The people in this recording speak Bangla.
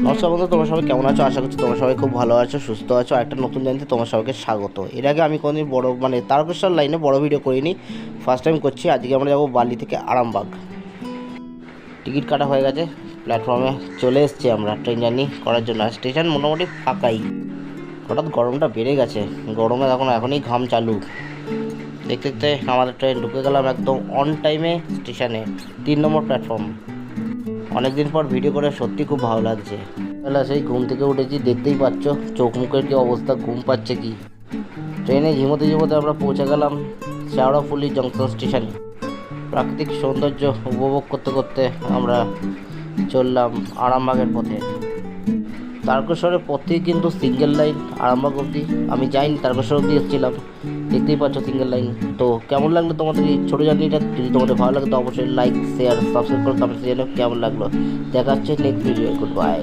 নমস্কার বন্ধু, তোমার সবাই কেমন আছো? আশা করছি তোমার সবাই খুব ভালো আছো, সুস্থ আছো। একটা নতুন জানতে তোমার সবাইকে স্বাগত। এর আগে আমি কোনোদিন বড় তারকেশ্বর লাইনে বড় ভিডিও করিনি, ফার্স্ট টাইম করছি। আজকে আমরা যাবো বালি থেকে আরামবাগ। টিকিট কাটা হয়ে গেছে, প্ল্যাটফর্মে চলে এসেছি আমরা ট্রেন জার্নি করার জন্য। স্টেশন মোটামুটি ফাঁকাই। হঠাৎ গরমটা বেড়ে গেছে, গরমে এখনই ঘাম চালু। দেখতে দেখতে আমাদের ট্রেন ঢুকে গেলাম একদম অন টাইমে স্টেশনে, 3 নম্বর প্ল্যাটফর্ম। অনেকদিন পর ভিডিও করে সত্যি খুব ভালো লাগছে। বেলা সেই ঘুম থেকে উঠেছি, দেখতেই পাচ্ছ চোখ মুখের কি অবস্থা, ঘুম পাচ্ছে কি। ট্রেনে ঝিমোতে ঝিমোতে আমরা পৌঁছে গেলাম শেওড়াফুলি জংশন স্টেশনে। প্রাকৃতিক সৌন্দর্য উপভোগ করতে করতে আমরা চললাম আরামবাগের পথে। তারকেশ্বরের পথেই কিন্তু সিঙ্গেল লাইন আরামবাগ অবধি। আমি যাইনি, তারকেশ্বর অবধি এসেছিলাম। দেখতেই পাচ্ছ সিঙ্গেল লাইন। তো কেমন লাগলো তোমাদের এই ছোটো জার্নিটা? যদি তোমাদের ভালো লাগে তো অবশ্যই লাইক, শেয়ার, সাবস্ক্রাইব করে কমেন্টে জানাও কেমন লাগলো। দেখা হচ্ছে নেক্সট ভিডিও। Good bye.